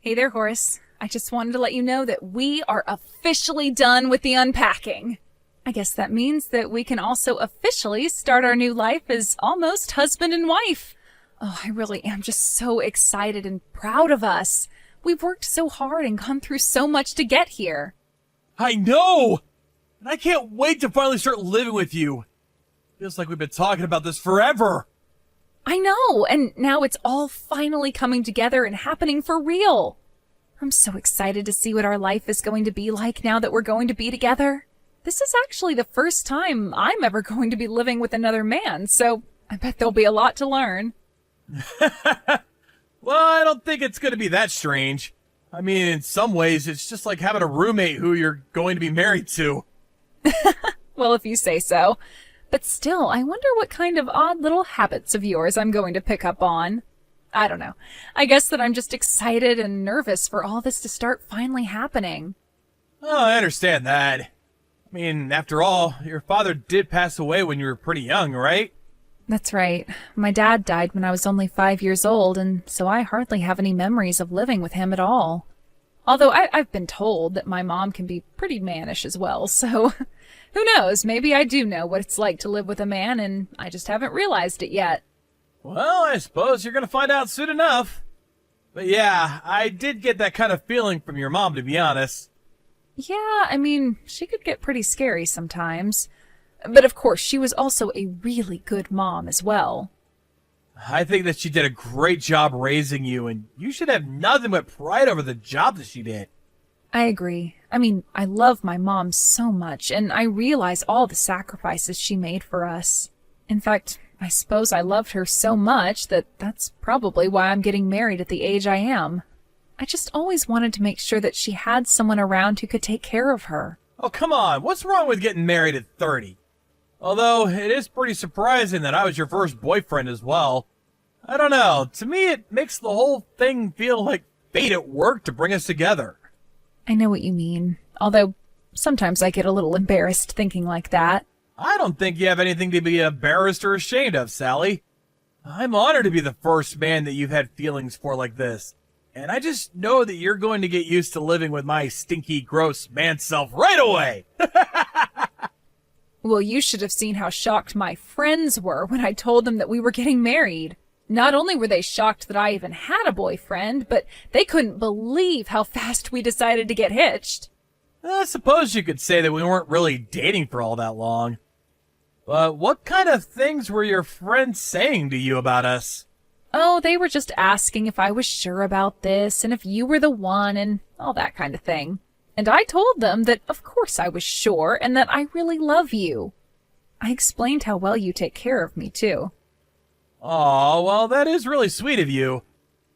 Hey there, Horace. I just wanted to let you know that we are officially done with the unpacking. I guess that means that we can also officially start our new life as almost husband and wife. Oh, I really am just so excited and proud of us. We've worked so hard and gone through so much to get here. I know! And I can't wait to finally start living with you. Feels like we've been talking about this forever. I know, and now it's all finally coming together and happening for real. I'm so excited to see what our life is going to be like now that we're going to be together. This is actually the first time I'm ever going to be living with another man, so I bet there'll be a lot to learn. Well, I don't think it's going to be that strange. I mean, in some ways, it's just like having a roommate who you're going to be married to. Well, if you say so. But still, I wonder what kind of odd little habits of yours I'm going to pick up on. I don't know. I guess that I'm just excited and nervous for all this to start finally happening. Oh, I understand that. I mean, after all, your father did pass away when you were pretty young, right? That's right. My dad died when I was only 5 years old, and so I hardly have any memories of living with him at all. Although I've been told that my mom can be pretty mannish as well, so who knows, maybe I do know what it's like to live with a man, and I just haven't realized it yet. Well, I suppose you're going to find out soon enough. But yeah, I did get that kind of feeling from your mom, to be honest. Yeah, I mean, she could get pretty scary sometimes. But of course, she was also a really good mom as well. I think that she did a great job raising you, and you should have nothing but pride over the job that she did. I agree. I mean, I love my mom so much, and I realize all the sacrifices she made for us. In fact, I suppose I loved her so much that that's probably why I'm getting married at the age I am. I just always wanted to make sure that she had someone around who could take care of her. Oh, come on. What's wrong with getting married at 30? Although, it is pretty surprising that I was your first boyfriend as well. I don't know. To me, it makes the whole thing feel like fate at work to bring us together. I know what you mean, although sometimes I get a little embarrassed thinking like that. I don't think you have anything to be embarrassed or ashamed of, Sally. I'm honored to be the first man that you've had feelings for like this. And I just know that you're going to get used to living with my stinky, gross man self right away. Well, you should have seen how shocked my friends were when I told them that we were getting married. Not only were they shocked that I even had a boyfriend, but they couldn't believe how fast we decided to get hitched. I suppose you could say that we weren't really dating for all that long. But what kind of things were your friends saying to you about us? Oh, they were just asking if I was sure about this and if you were the one and all that kind of thing. And I told them that of course I was sure and that I really love you. I explained how well you take care of me, too. Aw, well, that is really sweet of you.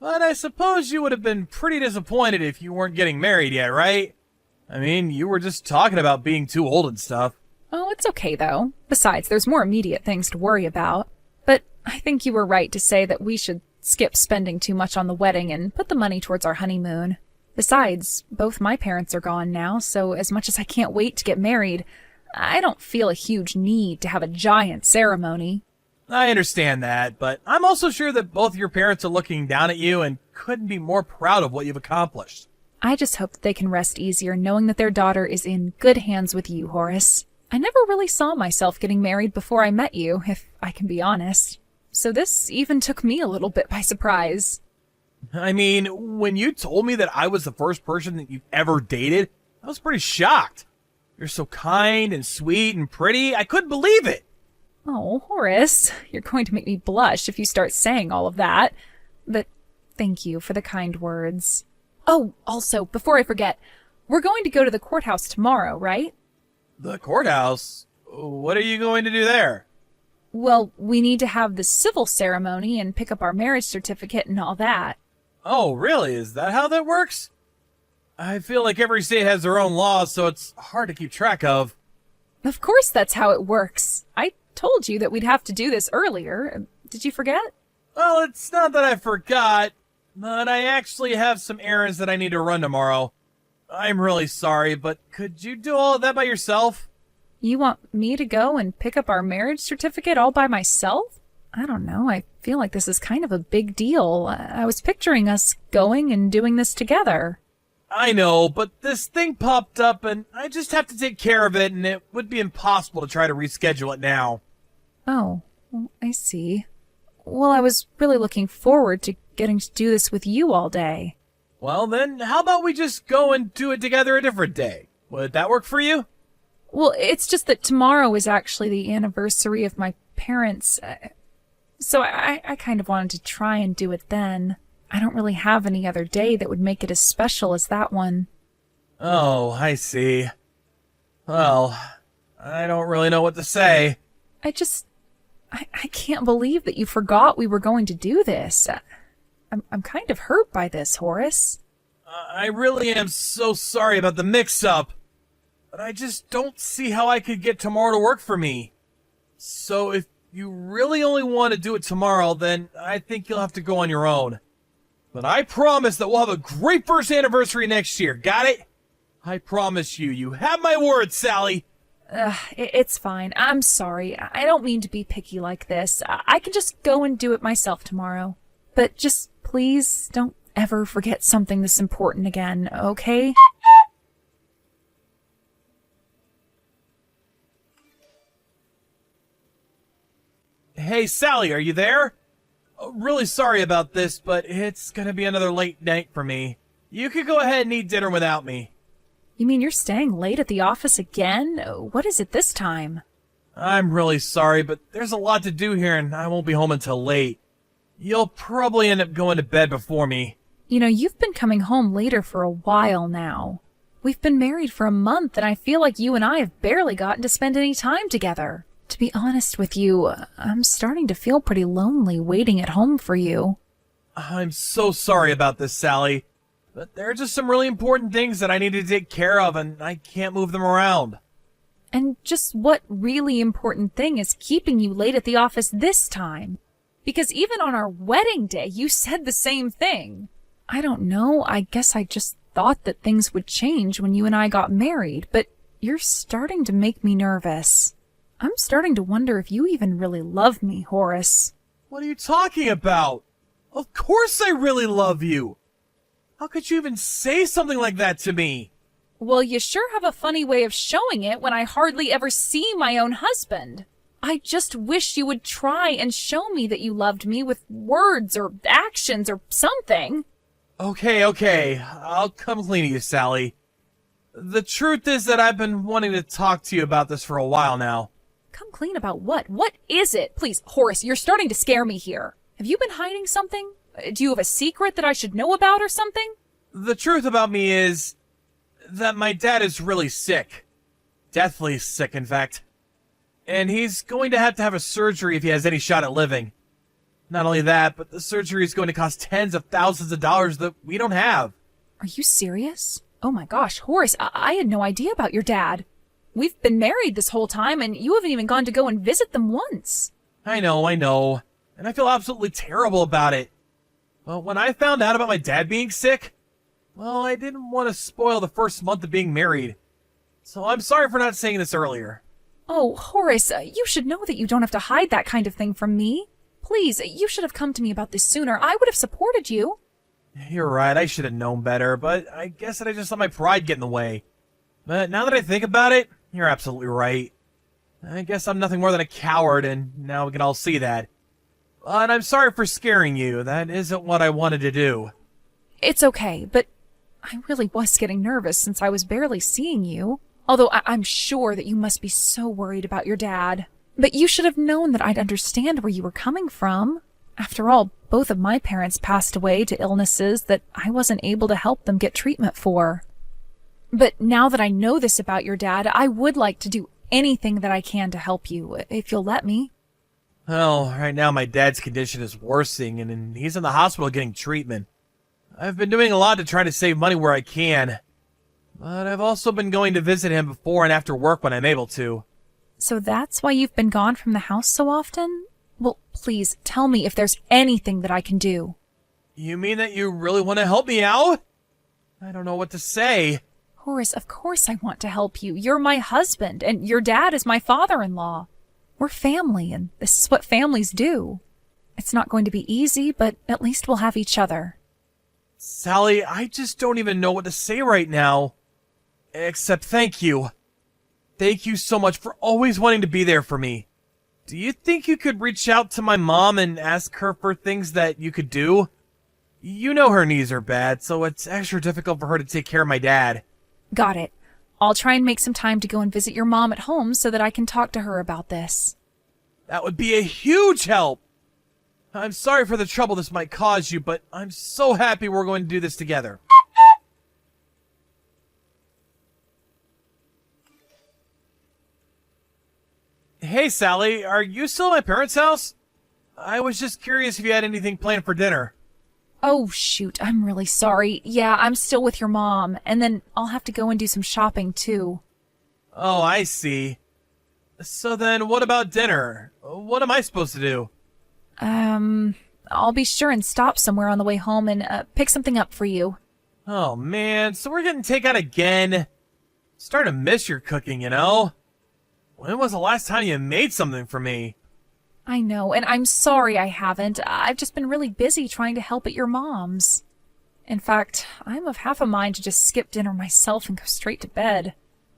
But I suppose you would have been pretty disappointed if you weren't getting married yet, right? I mean, you were just talking about being too old and stuff. Oh, it's okay, though. Besides, there's more immediate things to worry about. But I think you were right to say that we should skip spending too much on the wedding and put the money towards our honeymoon. Besides, both my parents are gone now, so as much as I can't wait to get married, I don't feel a huge need to have a giant ceremony. I understand that, but I'm also sure that both your parents are looking down at you and couldn't be more proud of what you've accomplished. I just hope that they can rest easier knowing that their daughter is in good hands with you, Horace. I never really saw myself getting married before I met you, if I can be honest. So this even took me a little bit by surprise. I mean, when you told me that I was the first person that you've ever dated, I was pretty shocked. You're so kind and sweet and pretty, I couldn't believe it. Oh, Horace, you're going to make me blush if you start saying all of that. But thank you for the kind words. Oh, also, before I forget, we're going to go to the courthouse tomorrow, right? The courthouse? What are you going to do there? Well, we need to have the civil ceremony and pick up our marriage certificate and all that. Oh, really? Is that how that works? I feel like every state has their own laws, so it's hard to keep track of. Of course that's how it works. I told you that we'd have to do this earlier. Did you forget? Well, it's not that I forgot, but I actually have some errands that I need to run tomorrow. I'm really sorry, but could you do all of that by yourself? You want me to go and pick up our marriage certificate all by myself? I don't know. I feel like this is kind of a big deal. I was picturing us going and doing this together. I know, but this thing popped up and I just have to take care of it, and it would be impossible to try to reschedule it now. Oh, well, I see. Well, I was really looking forward to getting to do this with you all day. Well then, how about we just go and do it together a different day? Would that work for you? Well, it's just that tomorrow is actually the anniversary of my parents, so I kind of wanted to try and do it then. I don't really have any other day that would make it as special as that one. Oh, I see. Well, I don't really know what to say. I can't believe that you forgot we were going to do this. I'm kind of hurt by this, Horace. I really am so sorry about the mix-up, but I just don't see how I could get tomorrow to work for me. So if you really only want to do it tomorrow, then I think you'll have to go on your own. But I promise that we'll have a great first anniversary next year, got it? I promise you, you have my word, Sally. It's fine. I'm sorry. I don't mean to be picky like this. I can just go and do it myself tomorrow. But just please don't ever forget something this important again, okay? Hey, Sally, are you there? Really sorry about this, but it's gonna be another late night for me. You could go ahead and eat dinner without me. You mean you're staying late at the office again? What is it this time? I'm really sorry, but there's a lot to do here and I won't be home until late. You'll probably end up going to bed before me. You know, you've been coming home later for a while now. We've been married for a month and I feel like you and I have barely gotten to spend any time together. To be honest with you, I'm starting to feel pretty lonely waiting at home for you. I'm so sorry about this, Sally, but there are just some really important things that I need to take care of and I can't move them around. And just what really important thing is keeping you late at the office this time? Because even on our wedding day, you said the same thing. I don't know, I guess I just thought that things would change when you and I got married, but you're starting to make me nervous. I'm starting to wonder if you even really love me, Horace. What are you talking about? Of course I really love you. How could you even say something like that to me? Well, you sure have a funny way of showing it when I hardly ever see my own husband. I just wish you would try and show me that you loved me with words or actions or something. Okay. I'll come clean to you, Sally. The truth is that I've been wanting to talk to you about this for a while now. Come clean about what? What is it? Please, Horace, you're starting to scare me here. Have you been hiding something? Do you have a secret that I should know about or something? The truth about me is that my dad is really sick. Deathly sick, in fact. And he's going to have a surgery if he has any shot at living. Not only that, but the surgery is going to cost tens of thousands of dollars that we don't have. Are you serious? Oh my gosh, Horace, I had no idea about your dad. We've been married this whole time, and you haven't even gone to go and visit them once. I know. And I feel absolutely terrible about it. But when I found out about my dad being sick, well, I didn't want to spoil the first month of being married. So I'm sorry for not saying this earlier. Oh, Horace, you should know that you don't have to hide that kind of thing from me. Please, you should have come to me about this sooner. I would have supported you. You're right, I should have known better, but I guess that I just let my pride get in the way. But now that I think about it, you're absolutely right. I guess I'm nothing more than a coward, and now we can all see that. And I'm sorry for scaring you. That isn't what I wanted to do. It's okay, but I really was getting nervous since I was barely seeing you. Although I'm sure that you must be so worried about your dad. But you should have known that I'd understand where you were coming from. After all, both of my parents passed away to illnesses that I wasn't able to help them get treatment for. But now that I know this about your dad, I would like to do anything that I can to help you, if you'll let me. Well, right now my dad's condition is worsening, and he's in the hospital getting treatment. I've been doing a lot to try to save money where I can. But I've also been going to visit him before and after work when I'm able to. So that's why you've been gone from the house so often? Well, please, tell me if there's anything that I can do. You mean that you really want to help me out? I don't know what to say. Horace, of course I want to help you. You're my husband, and your dad is my father-in-law. We're family, and this is what families do. It's not going to be easy, but at least we'll have each other. Sally, I just don't even know what to say right now. Except thank you. Thank you so much for always wanting to be there for me. Do you think you could reach out to my mom and ask her for things that you could do? You know her knees are bad, so it's extra difficult for her to take care of my dad. Got it. I'll try and make some time to go and visit your mom at home so that I can talk to her about this. That would be a huge help. I'm sorry for the trouble this might cause you, but I'm so happy we're going to do this together. Hey, Sally, are you still at my parents' house? I was just curious if you had anything planned for dinner. Oh, shoot, I'm really sorry. Yeah, I'm still with your mom, and then I'll have to go and do some shopping, too. Oh, I see. So then, what about dinner? What am I supposed to do? I'll be sure and stop somewhere on the way home and pick something up for you. Oh, man, so we're getting takeout again? Starting to miss your cooking, you know? When was the last time you made something for me? I know, and I'm sorry I haven't. I've just been really busy trying to help at your mom's. In fact, I'm of half a mind to just skip dinner myself and go straight to bed.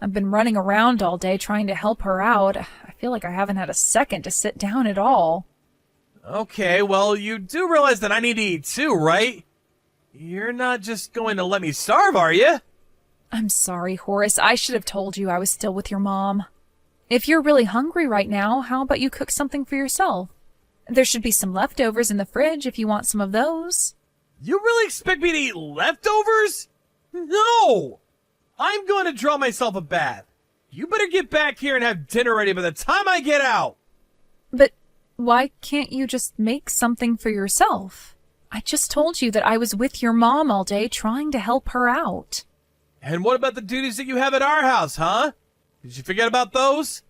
I've been running around all day trying to help her out. I feel like I haven't had a second to sit down at all. Okay, well, you do realize that I need to eat too, right? You're not just going to let me starve, are you? I'm sorry, Horace. I should have told you I was still with your mom. If you're really hungry right now, how about you cook something for yourself? There should be some leftovers in the fridge if you want some of those. You really expect me to eat leftovers? No! I'm going to draw myself a bath. You better get back here and have dinner ready by the time I get out. But why can't you just make something for yourself? I just told you that I was with your mom all day trying to help her out. And what about the duties that you have at our house, huh? Did you forget about those?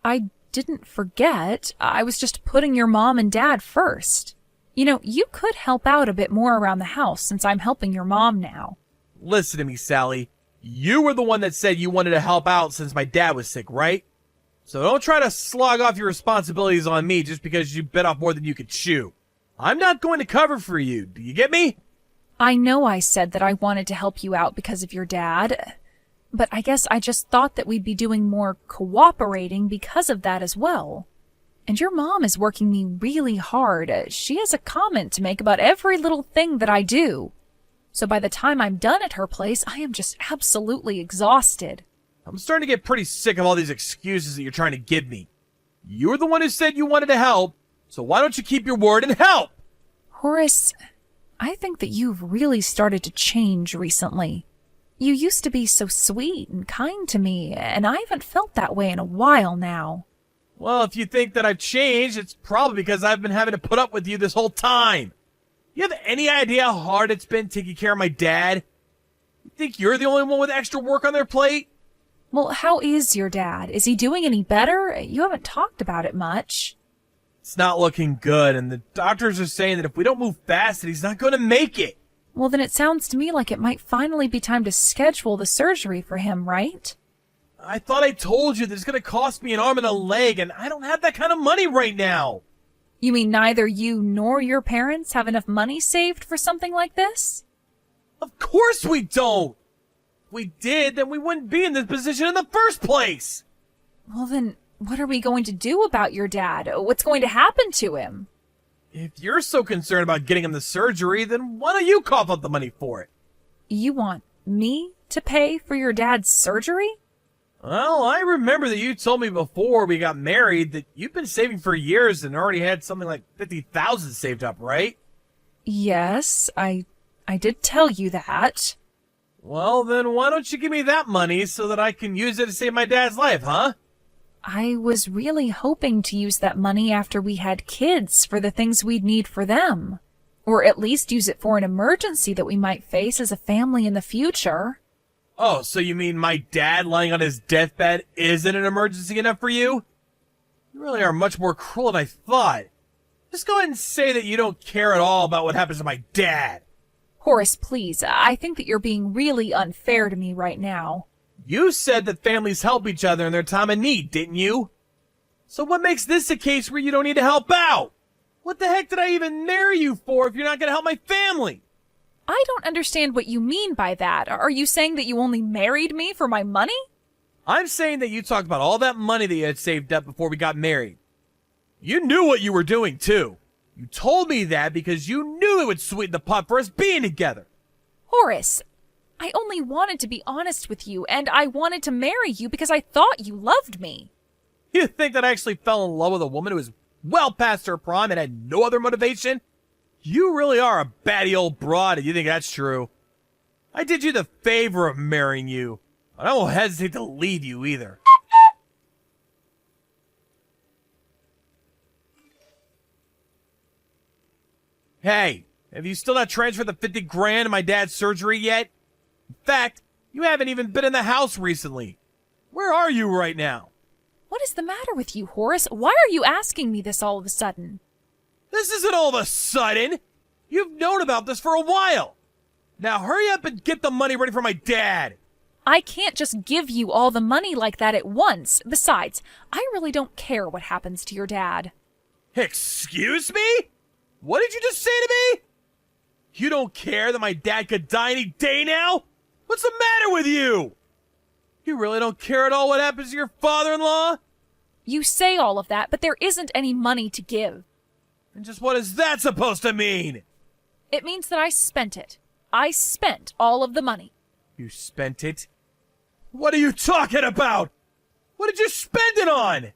I didn't forget. I was just putting your mom and dad first. You know, you could help out a bit more around the house since I'm helping your mom now. Listen to me, Sally. You were the one that said you wanted to help out since my dad was sick, right? So don't try to slog off your responsibilities on me just because you bit off more than you could chew. I'm not going to cover for you. Do you get me? I know I said that I wanted to help you out because of your dad, but I guess I just thought that we'd be doing more cooperating because of that as well. And your mom is working me really hard. She has a comment to make about every little thing that I do. So by the time I'm done at her place, I am just absolutely exhausted. I'm starting to get pretty sick of all these excuses that you're trying to give me. You're the one who said you wanted to help, so why don't you keep your word and help? Horace, I think that you've really started to change recently. You used to be so sweet and kind to me, and I haven't felt that way in a while now. Well, if you think that I've changed, it's probably because I've been having to put up with you this whole time. You have any idea how hard it's been taking care of my dad? You think you're the only one with extra work on their plate? Well, how is your dad? Is he doing any better? You haven't talked about it much. It's not looking good, and the doctors are saying that if we don't move fast, that he's not going to make it. Well, then it sounds to me like it might finally be time to schedule the surgery for him, right? I thought I told you that it's going to cost me an arm and a leg, and I don't have that kind of money right now. You mean neither you nor your parents have enough money saved for something like this? Of course we don't. If we did, then we wouldn't be in this position in the first place. Well, then what are we going to do about your dad? What's going to happen to him? If you're so concerned about getting him the surgery, then why don't you cough up the money for it? You want me to pay for your dad's surgery? Well, I remember that you told me before we got married that you've been saving for years and already had something like $50,000 saved up, right? Yes, I did tell you that. Well, then why don't you give me that money so that I can use it to save my dad's life, huh? I was really hoping to use that money after we had kids for the things we'd need for them. Or at least use it for an emergency that we might face as a family in the future. Oh, so you mean my dad lying on his deathbed isn't an emergency enough for you? You really are much more cruel than I thought. Just go ahead and say that you don't care at all about what happens to my dad. Horace, please, I think that you're being really unfair to me right now. You said that families help each other in their time of need, didn't you? So what makes this a case where you don't need to help out? What the heck did I even marry you for if you're not going to help my family? I don't understand what you mean by that. Are you saying that you only married me for my money? I'm saying that you talked about all that money that you had saved up before we got married. You knew what you were doing, too. You told me that because you knew it would sweeten the pot for us being together. Horace, I only wanted to be honest with you, and I wanted to marry you because I thought you loved me. You think that I actually fell in love with a woman who was well past her prime and had no other motivation? You really are a batty old broad if you think that's true. I did you the favor of marrying you, and I won't hesitate to leave you either. Hey, have you still not transferred the 50 grand to my dad's surgery yet? In fact, you haven't even been in the house recently. Where are you right now? What is the matter with you, Horace? Why are you asking me this all of a sudden? This isn't all of a sudden. You've known about this for a while. Now hurry up and get the money ready for my dad. I can't just give you all the money like that at once. Besides, I really don't care what happens to your dad. Excuse me? What did you just say to me? You don't care that my dad could die any day now? What's the matter with you? You really don't care at all what happens to your father-in-law? You say all of that, but there isn't any money to give. And just what is that supposed to mean? It means that I spent it. I spent all of the money. You spent it? What are you talking about? What did you spend it on?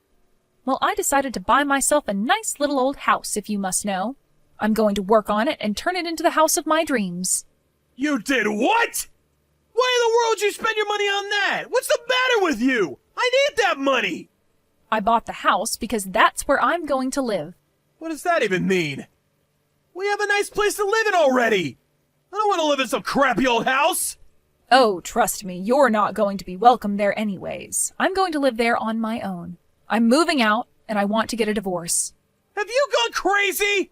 Well, I decided to buy myself a nice little old house, if you must know. I'm going to work on it and turn it into the house of my dreams. You did what? Why in the world would you spend your money on that? What's the matter with you? I need that money. I bought the house because that's where I'm going to live. What does that even mean? We have a nice place to live in already. I don't want to live in some crappy old house. Oh, trust me, you're not going to be welcome there anyways. I'm going to live there on my own. I'm moving out, and I want to get a divorce. Have you gone crazy?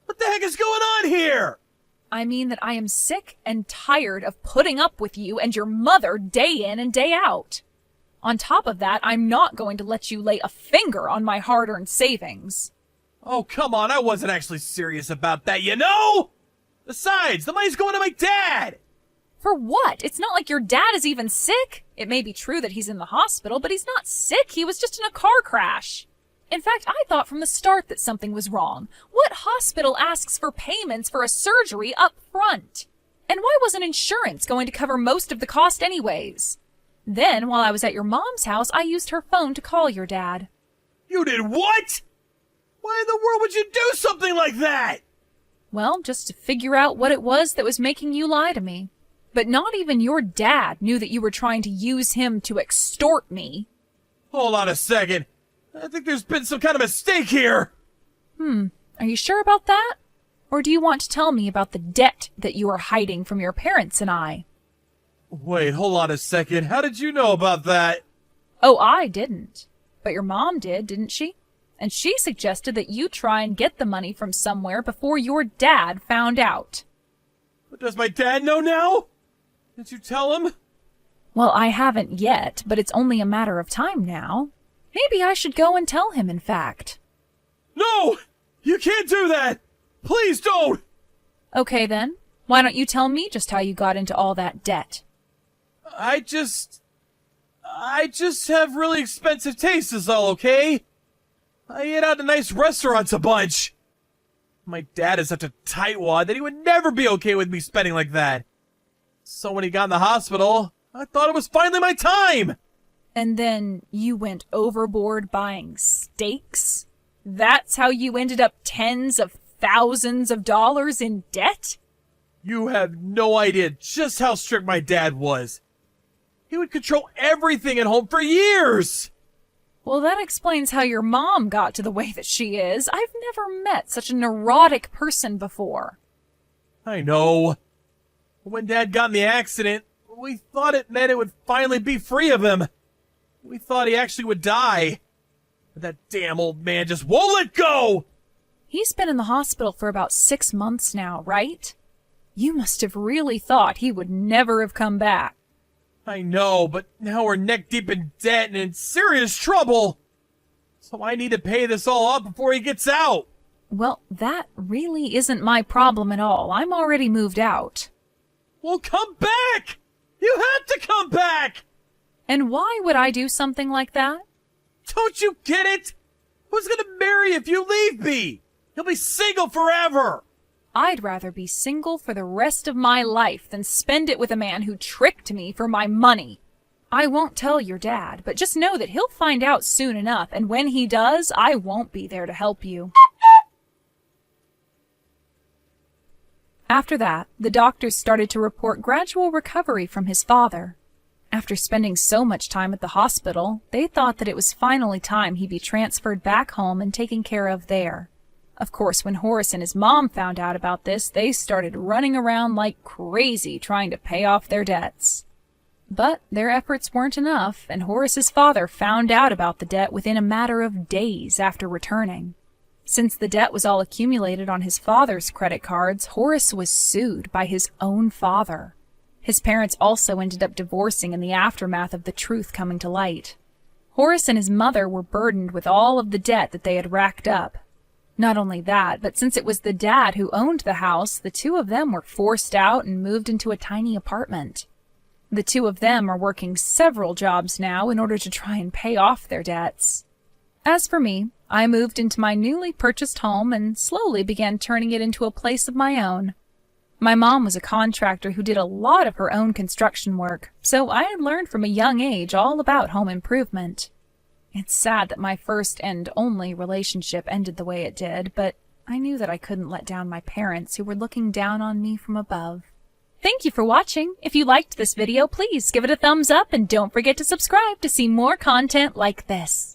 What the heck is going on here? I mean that I am sick and tired of putting up with you and your mother day in and day out. On top of that, I'm not going to let you lay a finger on my hard-earned savings. Oh, come on, I wasn't actually serious about that, you know? Besides, the money's going to my dad. For what? It's not like your dad is even sick. It may be true that he's in the hospital, but he's not sick. He was just in a car crash. In fact, I thought from the start that something was wrong. What hospital asks for payments for a surgery up front? And why wasn't insurance going to cover most of the cost anyways? Then, while I was at your mom's house, I used her phone to call your dad. You did what? Why in the world would you do something like that? Well, just to figure out what it was that was making you lie to me. But not even your dad knew that you were trying to use him to extort me. Hold on a second. I think there's been some kind of mistake here. Are you sure about that? Or do you want to tell me about the debt that you are hiding from your parents and I? Wait, hold on a second. How did you know about that? Oh, I didn't. But your mom did, didn't she? And she suggested that you try and get the money from somewhere before your dad found out. But does my dad know now? Did you tell him? Well, I haven't yet, but it's only a matter of time now. Maybe I should go and tell him, in fact. No! You can't do that! Please don't! Okay, then. Why don't you tell me just how you got into all that debt? I just have really expensive tastes is all, okay? I eat out at nice restaurants a bunch. My dad is such a tightwad that he would never be okay with me spending like that. So when he got in the hospital, I thought it was finally my time. And then you went overboard buying steaks? That's how you ended up tens of thousands of dollars in debt? You have no idea just how strict my dad was. He would control everything at home for years. Well, that explains how your mom got to the way that she is. I've never met such a neurotic person before. I know. When Dad got in the accident, we thought it meant it would finally be free of him. We thought he actually would die. But that damn old man just won't let go! He's been in the hospital for about 6 months now, right? You must have really thought he would never have come back. I know, but now we're neck deep in debt and in serious trouble. So I need to pay this all off before he gets out. Well, that really isn't my problem at all. I'm already moved out. Well, come back! You have to come back! And why would I do something like that? Don't you get it? Who's gonna marry you if you leave me? You'll be single forever! I'd rather be single for the rest of my life than spend it with a man who tricked me for my money. I won't tell your dad, but just know that he'll find out soon enough, and when he does, I won't be there to help you. After that, the doctors started to report gradual recovery from his father. After spending so much time at the hospital, they thought that it was finally time he be transferred back home and taken care of there. Of course, when Horace and his mom found out about this, they started running around like crazy trying to pay off their debts. But their efforts weren't enough, and Horace's father found out about the debt within a matter of days after returning. Since the debt was all accumulated on his father's credit cards, Horace was sued by his own father. His parents also ended up divorcing in the aftermath of the truth coming to light. Horace and his mother were burdened with all of the debt that they had racked up. Not only that, but since it was the dad who owned the house, the two of them were forced out and moved into a tiny apartment. The two of them are working several jobs now in order to try and pay off their debts. As for me, I moved into my newly purchased home and slowly began turning it into a place of my own. My mom was a contractor who did a lot of her own construction work, so I had learned from a young age all about home improvement. It's sad that my first and only relationship ended the way it did, but I knew that I couldn't let down my parents who were looking down on me from above. Thank you for watching. If you liked this video, please give it a thumbs up and don't forget to subscribe to see more content like this.